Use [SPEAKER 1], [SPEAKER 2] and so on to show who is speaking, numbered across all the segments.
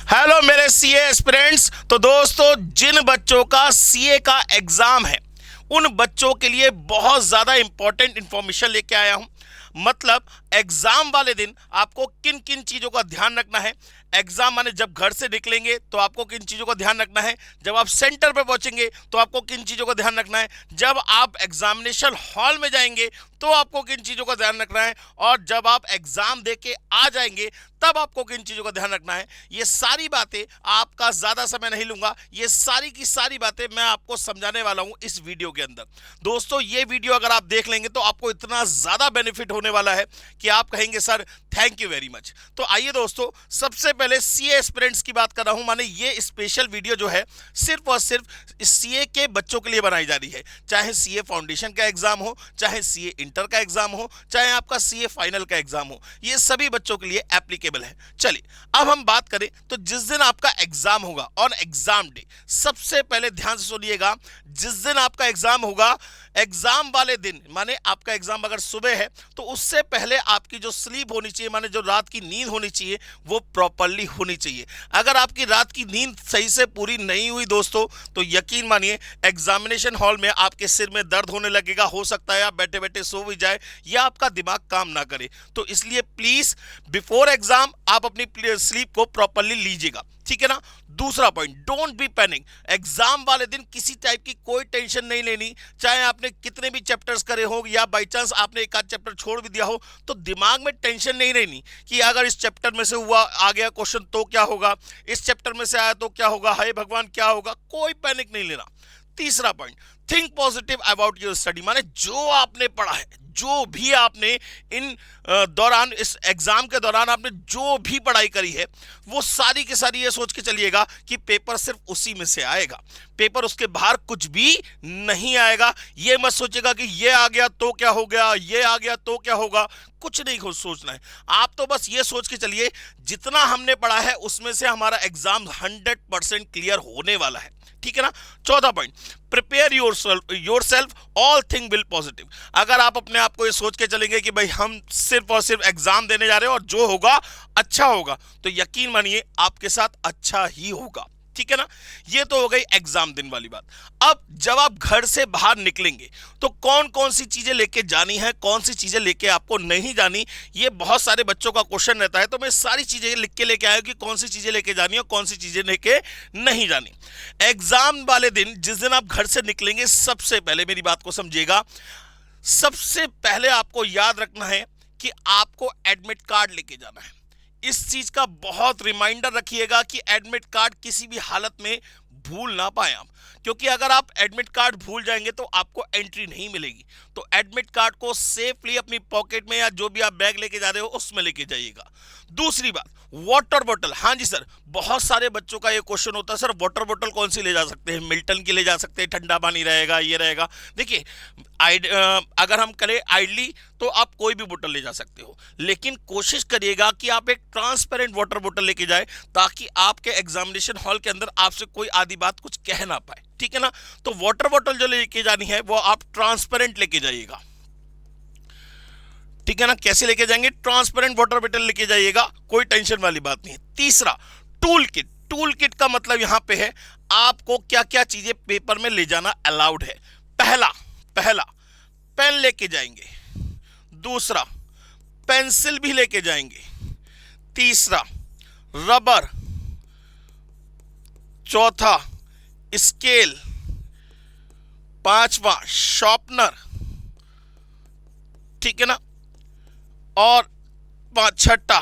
[SPEAKER 1] Hello मेरे CA aspirants. तो दोस्तों, जिन बच्चों का सीए का एग्जाम है उन बच्चों के लिए बहुत ज्यादा इंपॉर्टेंट इंफॉर्मेशन लेके आया हूं। मतलब एग्जाम वाले दिन आपको किन किन चीजों का ध्यान रखना है। एग्जाम माने जब घर से निकलेंगे तो आपको किन चीजों का ध्यान रखना है, जब आप सेंटर पे पहुंचेंगे तो आपको किन चीजों का ध्यान रखना है, जब आप एग्जामिनेशन हॉल में जाएंगे तो आपको किन चीजों का ध्यान रखना है, और जब आप एग्जाम देके आ जाएंगे तब आपको किन चीजों का ध्यान रखना है। ये सारी बातें, आपका ज्यादा समय नहीं लूंगा, ये सारी की सारी बातें मैं आपको समझाने वाला हूं इस वीडियो के अंदर। दोस्तों, ये वीडियो अगर आप देख लेंगे तो आपको इतना ज्यादा बेनिफिट होने वाला है कि आप कहेंगे sir thank you very much. तो आइए दोस्तों, सबसे पहले सीए एस्पिरेंट्स की बात कर रहा हूं। माने ये स्पेशल वीडियो जो है सिर्फ और सिर्फ सीए के बच्चों के लिए बनाई जा रही है। चाहे सीए फाउंडेशन का एग्जाम हो, चाहे सीए इंटर का एग्जाम हो, चाहे आपका सीए फाइनल का एग्जाम हो, ये सभी बच्चों के लिए एप्लीकेबल है। चलिए अब हम बात करें तो जिस दिन आपका एग्जाम होगा ऑन एग्जाम डे, सबसे पहले ध्यान से सुनिएगा, जिस दिन आपका एग्जाम होगा, एग्जाम वाले दिन माने आपका एग्जाम अगर सुबह है तो उससे पहले आपकी जो स्लीप होनी चाहिए, माने जो रात की नींद होनी चाहिए, वो प्रॉपरली होनी चाहिए। अगर आपकी रात की नींद सही से पूरी नहीं हुई दोस्तों, तो यकीन मानिए एग्जामिनेशन हॉल में आपके सिर में दर्द होने लगेगा। हो सकता है आप बैठे बैठे सो भी जाए या आपका दिमाग काम ना करे। तो इसलिए प्लीज बिफोर एग्जाम आप अपनी स्लीप को प्रॉपरली लीजिएगा, ठीक है ना। दूसरा point, don't be panic. Exam वाले दिन किसी टाइप की कोई टेंशन नहीं लेनी। चाहे आपने कितने भी चैप्टर्स करे हो या बाई चांस आपने एक आध चैप्टर छोड़ भी दिया हो, तो दिमाग में टेंशन नहीं रहनी कि अगर इस चैप्टर में से हुआ आ गया क्वेश्चन तो क्या होगा, इस चैप्टर में से आया तो क्या होगा, हाय भगवान क्या होगा। कोई पैनिक नहीं लेना। तीसरा point, think positive about your study. माने जो आपने पढ़ा है, जो भी आपने इन दौरान, इस एग्जाम के दौरान आपने जो भी पढ़ाई करी है, वो सारी की सारी ये सोच के चलिएगा कि पेपर सिर्फ उसी में से आएगा, पेपर उसके बाहर कुछ भी नहीं आएगा। ये मत सोचेगा कि ये आ गया तो क्या हो गया, ये आ गया तो क्या होगा, कुछ नहीं खुद सोचना है। आप तो बस ये सोच के चलिए जितना हमने पढ़ा है उसमें से हमारा एग्जाम 100% क्लियर होने वाला है, ठीक है ना। चौथा point, prepare yourself all thing will positive. अगर आप अपने आप को ये सोच के चलेंगे कि भाई हम सिर्फ और सिर्फ एग्जाम देने जा रहे हैं और जो होगा अच्छा होगा, तो यकीन मानिए आपके साथ अच्छा ही होगा, ठीक है ना। ये तो हो गई एग्जाम दिन वाली बात। अब जब आप घर से बाहर निकलेंगे तो कौन कौन सी चीजें लेके जानी है, कौन सी चीजें लेके आपको नहीं जानी, ये बहुत सारे बच्चों का क्वेश्चन रहता है। तो मैं सारी चीजें लिख के लेके आया कि कौन सी चीजें लेके जानी है और कौन सी चीजें लेके नहीं जानी। एग्जाम वाले दिन जिस दिन आप घर से निकलेंगे, सबसे पहले मेरी बात को समझिएगा, सबसे पहले आपको याद रखना है कि आपको एडमिट कार्ड लेके जाना है। इस चीज का बहुत रिमाइंडर रखिएगा कि एडमिट कार्ड किसी भी हालत में भूल ना पाए आप, क्योंकि अगर आप एडमिट कार्ड भूल जाएंगे तो आपको एंट्री नहीं मिलेगी। तो एडमिट कार्ड को सेफली अपनी पॉकेट में या जो भी आप बैग लेके जा रहे हो उसमें लेके जाइएगा। दूसरी बात, वाटर बॉटल। हाँ जी सर, बहुत सारे बच्चों का ये क्वेश्चन होता है, सर वाटर बॉटल कौन सी ले जा सकते हैं, मिल्टन की ले जा सकते हैं, ठंडा पानी रहेगा, ये रहेगा। देखिए अगर हम करें आइडली तो आप कोई भी बोतल ले जा सकते हो, लेकिन कोशिश करिएगा कि आप एक ट्रांसपेरेंट वाटर बोतल लेके जाए ताकि आपके एग्जामिनेशन हॉल के अंदर आपसे कोई आधी बात कुछ कह ना पाए, ठीक है ना। तो वाटर बोतल जो लेके जानी है वो आप ट्रांसपेरेंट लेके जाइएगा, ठीक है ना। कैसे लेके जाएंगे, ट्रांसपेरेंट वाटर बोतल लेके जाइएगा, कोई टेंशन वाली बात नहीं है। तीसरा, टूल किट। टूल किट का मतलब यहां पे है आपको क्या क्या चीजें पेपर में ले जाना अलाउड है। पहला पेन लेके जाएंगे, दूसरा पेंसिल भी लेके जाएंगे, तीसरा रबर, चौथा स्केल, पांचवा शार्पनर, ठीक है ना, और छठा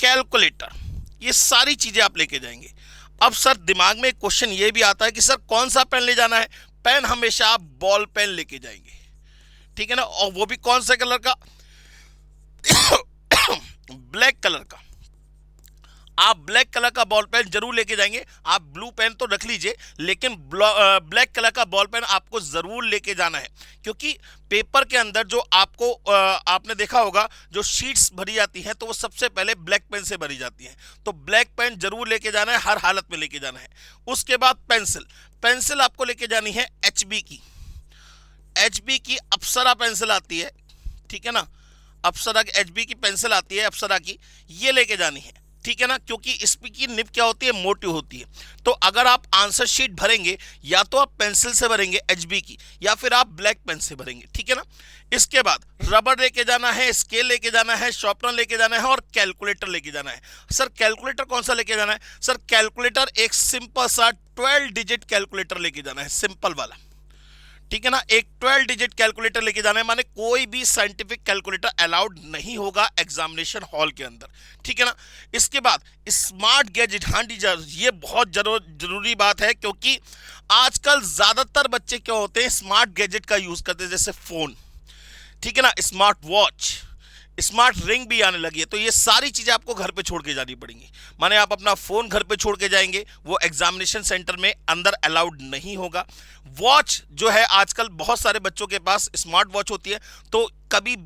[SPEAKER 1] कैलकुलेटर। ये सारी चीजें आप लेके जाएंगे। अब सर दिमाग में एक क्वेश्चन ये भी आता है कि सर कौन सा पेन ले जाना है। पेन हमेशा आप बॉल पेन लेके जाएंगे, ठीक है ना, और वो भी कौन से कलर का ब्लैक कलर का। आप ब्लैक कलर का बॉल पेन जरूर लेके जाएंगे। आप ब्लू पेन तो रख लीजिए, लेकिन ब्लैक कलर का बॉल पेन आपको जरूर लेके जाना है, क्योंकि पेपर के अंदर जो आपको आपने देखा होगा जो शीट्स भरी जाती हैं तो वो सबसे पहले ब्लैक पेन से भरी जाती हैं। तो ब्लैक पेन जरूर लेके जाना है, हर हालत में लेके जाना है। उसके बाद पेंसिल आपको लेके जानी है एचबी की अप्सरा पेंसिल आती है, ठीक है ना, अप्सरा की एचबी की पेंसिल आती है, अप्सरा की, ये लेके जानी है, ठीक है ना, क्योंकि इसकी की निब क्या होती है, मोटी होती है। तो अगर आप आंसर शीट भरेंगे या तो आप पेंसिल से भरेंगे एचबी की, या फिर आप ब्लैक पेन से भरेंगे, ठीक है ना। इसके बाद रबर लेके जाना है, स्केल लेके जाना है, शॉर्पनर लेके जाना है और कैलकुलेटर लेके जाना है। सर कैलकुलेटर कौन सा लेके जाना है? सर कैलकुलेटर एक सिंपल सा 12 डिजिट कैलकुलेटर लेके जाना है, सिंपल वाला, ठीक है ना। एक 12 डिजिट कैलकुलेटर लेके जाना है, माने कोई भी साइंटिफिक कैलकुलेटर अलाउड नहीं होगा एग्जामिनेशन हॉल के अंदर, ठीक है ना। इसके बाद स्मार्ट गैजेट, हाँ जी, ये बहुत जरूरी बात है, क्योंकि आजकल ज्यादातर बच्चे क्या होते हैं, स्मार्ट गैजेट का यूज करते हैं, जैसे फोन, ठीक है ना, स्मार्ट वॉच, स्मार्ट रिंग भी आने लगी है। तो ये सारी चीजें आपको घर पे छोड़ के जानी पड़ेंगी, माने आप अपना फोन घर पे छोड़ के जाएंगे, वो एग्जामिनेशन सेंटर में अंदर अलाउड नहीं होगा। वॉच जो है, आजकल बहुत सारे बच्चों के पास स्मार्ट वॉच होती है, तो कभी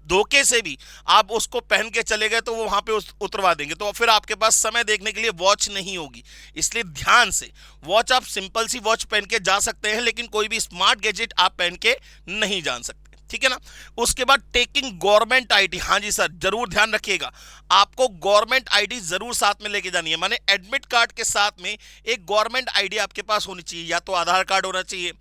[SPEAKER 1] धोखे से भी आप उसको पहन के चले गए तो वो वहां पे उतरवा देंगे, तो फिर आपके पास समय देखने के लिए वॉच नहीं होगी। इसलिए ध्यान से, वॉच आप सिंपल सी वॉच पहन के जा सकते हैं, लेकिन कोई भी स्मार्ट गैजेट आप पहन के नहीं जा सकते, ठीक है ना। उसके बाद टेकिंग गवर्नमेंट आईडी, हाँ जी सर, जरूर ध्यान रखिएगा, आपको गवर्नमेंट आईडी जरूर साथ में लेके जानी है, माने एडमिट कार्ड के साथ में एक गवर्नमेंट आईडी आपके पास होनी चाहिए, या तो आधार कार्ड होना चाहिए,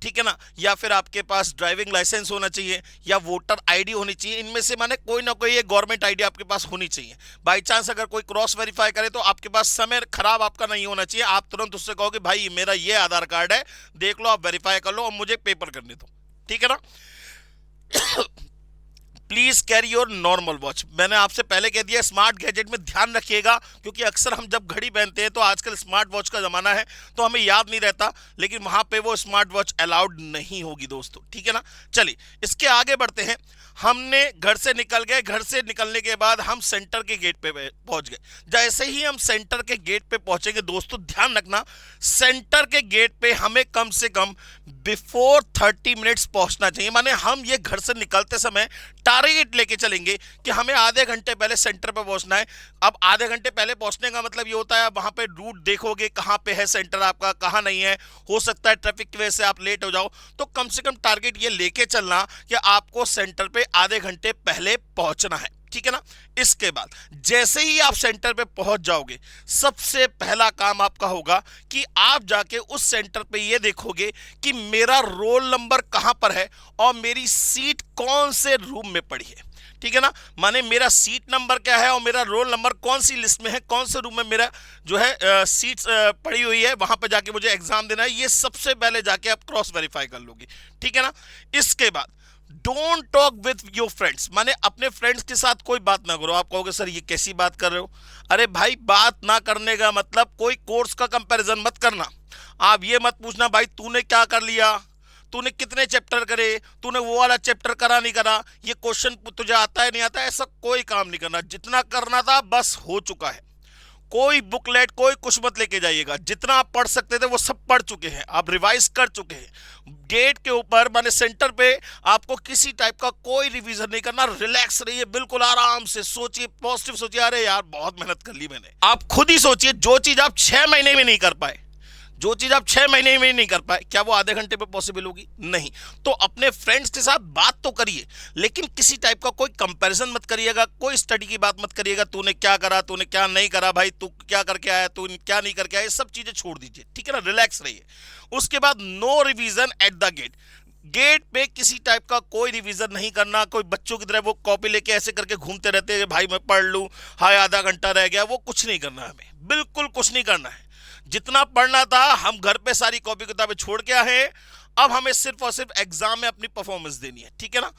[SPEAKER 1] ठीक है ना, या फिर आपके पास ड्राइविंग लाइसेंस होना चाहिए, या वोटर आईडी होनी चाहिए। इनमें से माने कोई ना कोई एक गवर्नमेंट आईडी आपके पास होनी चाहिए। बाई चांस अगर कोई क्रॉस वेरीफाई करे तो आपके पास समय खराब आपका नहीं होना चाहिए, आप तुरंत उससे कहोगे भाई मेरा ये आधार कार्ड है, देख लो, आप वेरीफाई कर लो और मुझे पेपर करने दो, ठीक है ना। Please carry your normal watch. मैंने आपसे पहले कह दिया, स्मार्ट गैजेट में ध्यान रखिएगा, क्योंकि अक्सर हम जब घड़ी पहनते हैं तो आजकल स्मार्ट वॉच का जमाना है तो हमें याद नहीं रहता, लेकिन वहां पे वो स्मार्ट वॉच अलाउड नहीं होगी दोस्तों, ठीक है ना। चलिए इसके आगे बढ़ते हैं। हमने घर से निकल गए, घर से निकलने के बाद हम सेंटर के गेट पे पहुंच गए। जैसे ही हम सेंटर के गेट पे पहुंचेंगे दोस्तों, ध्यान रखना, सेंटर के गेट पे हमें कम से कम बिफोर 30 मिनट्स पहुंचना चाहिए। माने हम ये घर से निकलते समय टारगेट लेके चलेंगे कि हमें आधे घंटे पहले सेंटर पे पहुंचना है। अब आधे घंटे पहले पहुंचने का मतलब ये होता है, वहां पे रूट देखोगे कहां पे है सेंटर आपका, कहां नहीं है, हो सकता है ट्रैफिक की वजह से आप लेट हो जाओ, तो कम से कम टारगेट ये लेके चलना कि आपको सेंटर पे आधे घंटे पहले पहुंचना है, ठीक है ना। इसके बाद जैसे ही आप सेंटर पे पहुंच जाओगे, सबसे पहला काम आपका होगा कि आप जाके उस सेंटर पे ये देखोगे कि मेरा रोल नंबर कहां पर है और मेरी सीट कौन से रूम में पड़ी है, ठीक है ना। माने मेरा सीट नंबर क्या है और मेरा रोल नंबर कौन सी लिस्ट में है, कौन से रूम में मेरा जो है सीट पड़ी हुई है, वहां पे जाके मुझे एग्जाम देना है। ये सबसे पहले जाके आप क्रॉस वेरीफाई कर लोगे, ठीक है ना। इसके बाद don't talk with your friends, माने अपने फ्रेंड्स के साथ कोई बात ना करो। आप कहोगे सर ये कैसी बात कर रहे हो? अरे भाई, बात ना करने का मतलब कोई कोर्स का कंपैरिजन मत करना। आप ये मत पूछना भाई तूने क्या कर लिया, तूने कितने चैप्टर करे, तूने वो वाला चैप्टर करा नहीं करा, ये क्वेश्चन तुझे आता है नहीं आता, ऐसा कोई काम नहीं करना। जितना करना था बस हो चुका है। कोई बुकलेट कोई कुछ मत लेके जाइएगा, जितना आप पढ़ सकते थे वो सब पढ़ चुके हैं, आप रिवाइज कर चुके हैं। गेट के ऊपर माने सेंटर पे आपको किसी टाइप का कोई रिवीजन नहीं करना। रिलैक्स रहिए, बिल्कुल आराम से सोचिए, पॉजिटिव सोचिए। अरे यार बहुत मेहनत कर ली मैंने। आप खुद ही सोचिए, जो चीज आप 6 महीने में नहीं कर पाए, जो चीज आप 6 महीने में नहीं कर पाए, क्या वो आधे घंटे में पॉसिबल होगी? नहीं। तो अपने फ्रेंड्स के साथ बात तो करिए, लेकिन किसी टाइप का कोई कंपैरिजन मत करिएगा, कोई स्टडी की बात मत करिएगा, तूने क्या करा, तूने क्या नहीं करा, भाई तू क्या करके आया, तू क्या नहीं करके आया, ये सब चीजें छोड़ दीजिए, ठीक है ना। रिलैक्स रहिए। उसके बाद no revision at the gate. Gate पे किसी टाइप का कोई रिवीजन नहीं करना। कोई बच्चों की तरह वो कॉपी लेके ऐसे करके घूमते रहते हैं, भाई मैं पढ़ लूं, हाय आधा घंटा रह गया, वो कुछ नहीं करना, हमें बिल्कुल कुछ नहीं करना है। जितना पढ़ना था हम घर पे सारी कॉपी किताबें छोड़ के आए हैं, अब हमें सिर्फ और सिर्फ एग्जाम में अपनी परफॉर्मेंस देनी है, ठीक है ना।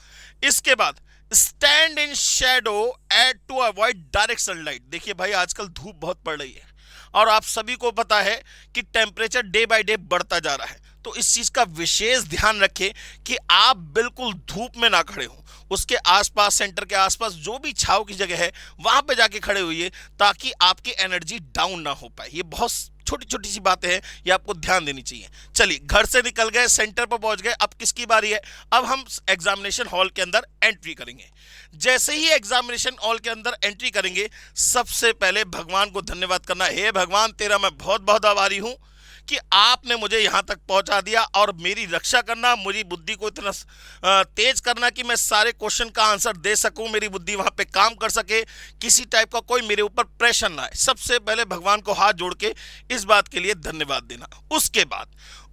[SPEAKER 1] इसके बाद stand in shadow at to avoid direct sunlight. देखिए भाई आजकल धूप बहुत पड़ रही है और आप सभी को पता है कि टेम्परेचर डे बाय डे बढ़ता जा रहा है, तो इस चीज का विशेष ध्यान रखें कि आप बिल्कुल धूप में ना खड़े हो। उसके आसपास, सेंटर के आसपास जो भी छाव की जगह है वहां पे जाके खड़े होइए, ताकि आपकी एनर्जी डाउन ना हो पाए। ये बहुत छोटी छोटी सी बातें हैं, ये आपको ध्यान देनी चाहिए। चलिए घर से निकल गए, सेंटर पर पहुंच गए, अब किसकी बारी है? अब हम एग्जामिनेशन हॉल के अंदर एंट्री करेंगे। जैसे ही एग्जामिनेशन हॉल के अंदर एंट्री करेंगे, सबसे पहले भगवान को धन्यवाद करना, हे भगवान तेरा मैं बहुत बहुत आभारी हूं कि आपने मुझे यहाँ तक पहुँचा दिया, और मेरी रक्षा करना, मेरी बुद्धि को इतना तेज करना कि मैं सारे क्वेश्चन का आंसर दे सकूं, मेरी बुद्धि वहाँ पे काम कर सके, किसी टाइप का कोई मेरे ऊपर प्रेशर ना आए। सबसे पहले भगवान को हाथ जोड़ के इस बात के लिए धन्यवाद देना।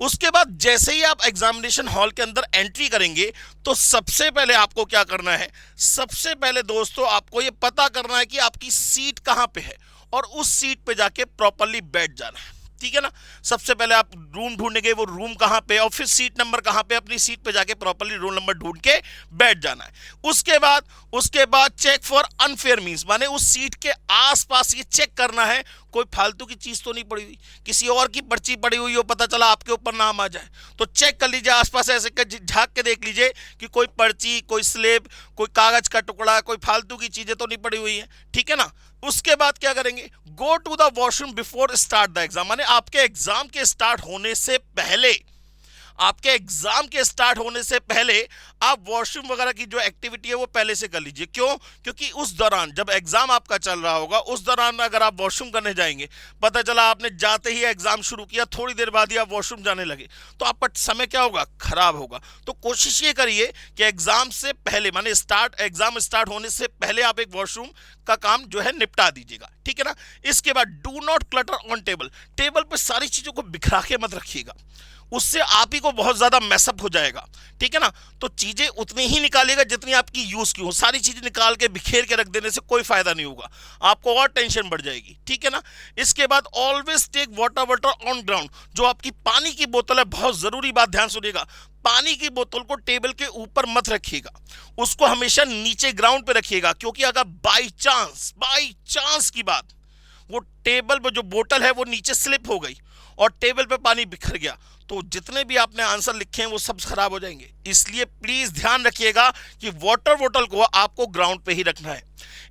[SPEAKER 1] उसके बाद जैसे ही आप एग्जामिनेशन हॉल के अंदर एंट्री करेंगे तो सबसे पहले आपको क्या करना है, सबसे पहले दोस्तों आपको ये पता करना है कि आपकी सीट कहाँ पे है, और उस सीट पे जाके प्रॉपरली बैठ जाना है। ठीक है ना। सबसे पहले आप रूम ढूंढेंगे, वो रूम कहाँ पे, और फिर सीट नंबर कहाँ पे, अपनी सीट पे जाके प्रॉपरली रोल नंबर ढूंढ के बैठ जाना है। उसके बाद चेक फॉर अनफेयर मींस, माने उस सीट के आसपास ये चेक करना है कोई फालतू की चीज तो नहीं पड़ी हुई, किसी और की पर्ची पड़ी हुई हो, पता चला आपके ऊपर नाम आ जाए, तो चेक कर लीजिए आसपास, ऐसे झांक के देख लीजिए कि कोई पर्ची, कोई स्लेब, कोई कागज का टुकड़ा, कोई फालतू की चीजें तो नहीं पड़ी हुई है। ठीक है ना। उसके बाद क्या करेंगे, go to the washroom before start the exam, माने आपके एग्जाम के स्टार्ट होने से पहले, आपके एग्जाम के स्टार्ट होने से पहले आप वॉशरूम वगैरह की जो एक्टिविटी है वो पहले से कर लीजिए। क्यों? क्योंकि उस दौरान जब एग्जाम आपका चल रहा होगा, उस दौरान अगर आप वॉशरूम करने जाएंगे, पता चला आपने जाते ही एग्जाम शुरू किया, थोड़ी देर बाद ही आप वॉशरूम जाने लगे, तो आपका समय क्या होगा, खराब होगा। तो कोशिश ये करिए कि एग्जाम से पहले, माने एग्जाम स्टार्ट होने से पहले आप एक वॉशरूम का काम जो है निपटा दीजिएगा। ठीक है ना। इसके बाद do not clutter on table, table पे सारी चीजों को बिखरा के मत रखिएगा, उससे आप ही को बहुत ज्यादा मैसअप हो जाएगा। ठीक है ना। तो चीजें उतनी ही निकालिएगा जितनी आपकी यूज की हो, सारी चीजें निकाल के बिखेर के रख देने से कोई फायदा नहीं होगा, आपको और टेंशन बढ़ जाएगी। ठीक है ना। इसके बाद always take water on ground, जो आपकी पानी की बोतल है, बहुत जरूरी बात ध्यान सुनिएगा, पानी की बोतल को टेबल के ऊपर मत रखिएगा, उसको हमेशा नीचे ग्राउंड पे रखिएगा, क्योंकि अगर बाई चांस की बात, वो टेबल पर जो बोतल है वो नीचे स्लिप हो गई और टेबल पे पानी बिखर गया, तो जितने भी आपने आंसर लिखे हैं वो सब खराब हो जाएंगे। इसलिए प्लीज ध्यान रखिएगा कि वाटर बोतल को आपको ग्राउंड पे ही रखना है।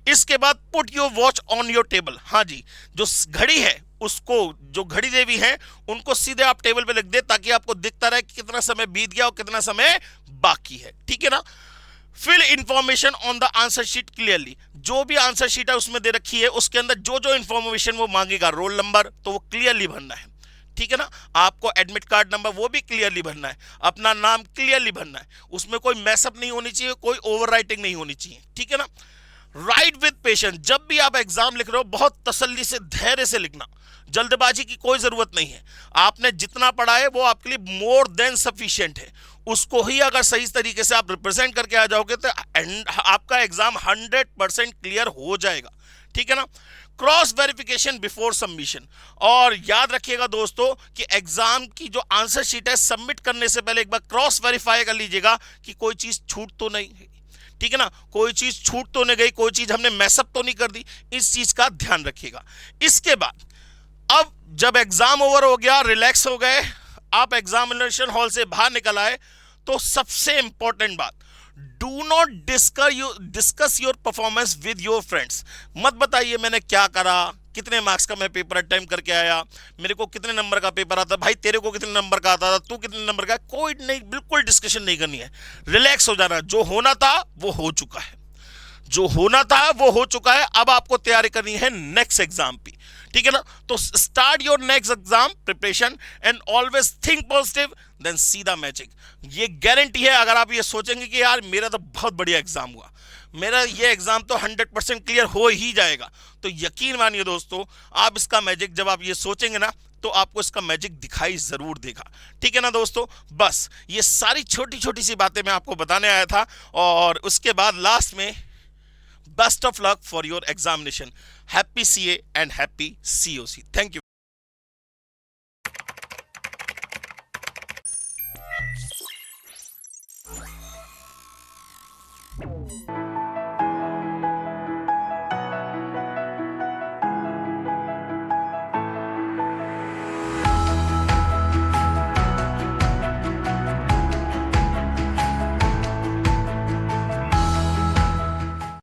[SPEAKER 1] इसके बाद put your watch on your table, हाँ जी, जो घड़ी है उसको, जो घड़ी देवी है उनको सीधे आप टेबल पे रख दे, ताकि आपको दिखता रहे कि कितना समय बीत गया और कितना समय बाकी है। ठीक है ना। Fill information on the answer sheet clearly, जो भी आंसर शीट है उसमें दे रखी है, उसके अंदर जो जो इंफॉर्मेशन वो मांगेगा, रोल नंबर तो वो क्लियरली भरना है। ठीक है ना। आपको एडमिट कार्ड नंबर वो भी क्लियरली भरना है, अपना नाम क्लियरली भरना है, उसमें कोई मैसअप नहीं होनी चाहिए, कोई ओवरराइटिंग नहीं होनी चाहिए। ठीक है ना। राइट विद पेशेंस, जब भी आप एग्जाम लिख रहे हो बहुत तसल्ली से, धैर्य से लिखना, जल्दबाजी की कोई जरूरत नहीं है। आपने जितना पढ़ा है वो आपके लिए मोर देन सफिशिएंट है, उसको ही अगर सही तरीके से आप रिप्रेजेंट करके आ जाओगे तो आपका एग्जाम 100% क्लियर हो जाएगा। ठीक है ना। क्रॉस वेरिफिकेशन बिफोर सबमिशन, और याद रखिएगा दोस्तों कि एग्जाम की जो आंसर शीट है सबमिट करने से पहले एक बार क्रॉस वेरीफाई कर लीजिएगा कि कोई चीज छूट तो नहीं है। ठीक है ना। कोई चीज छूट तो नहीं गई, कोई चीज हमने मैसअप तो नहीं कर दी, इस चीज का ध्यान रखिएगा। इसके बाद अब जब एग्जाम ओवर हो गया, रिलैक्स हो गए, आप एग्जामिनेशन हॉल से बाहर निकल आए, तो सबसे इंपॉर्टेंट बात, do not discuss your performance with your friends. मत बताइए मैंने क्या करा, कितने मार्क्स का मैं पेपर अटेम्प्ट करके आया, मेरे को कितने नंबर का पेपर आता, भाई तेरे को कितने नंबर का आता था, तू कितने नंबर का, कोई नहीं, बिल्कुल डिस्कशन नहीं करनी है, रिलैक्स हो जाना। जो होना था वो हो चुका है, जो होना था वो हो चुका है, अब आपको तैयारी करनी है नेक्स्ट एग्जाम की। ठीक है ना। तो start your next exam preparation and always think positive, then see the magic. ये गारंटी है, अगर आप ये सोचेंगे कि यार मेरा तो बहुत बढ़िया एग्जाम हुआ, मेरा ये एग्जाम तो 100% क्लियर हो ही जाएगा, तो यकीन मानिए दोस्तों, आप इसका मैजिक जब आप ये सोचेंगे ना, तो आपको इसका मैजिक दिखाई जरूर देगा। ठीक है ना दोस्तों। बस ये सारी छोटी छोटी सी बातें मैं आपको बताने आया था, और उसके बाद लास्ट में best of luck for your examination. Happy CA and happy COC। Thank you.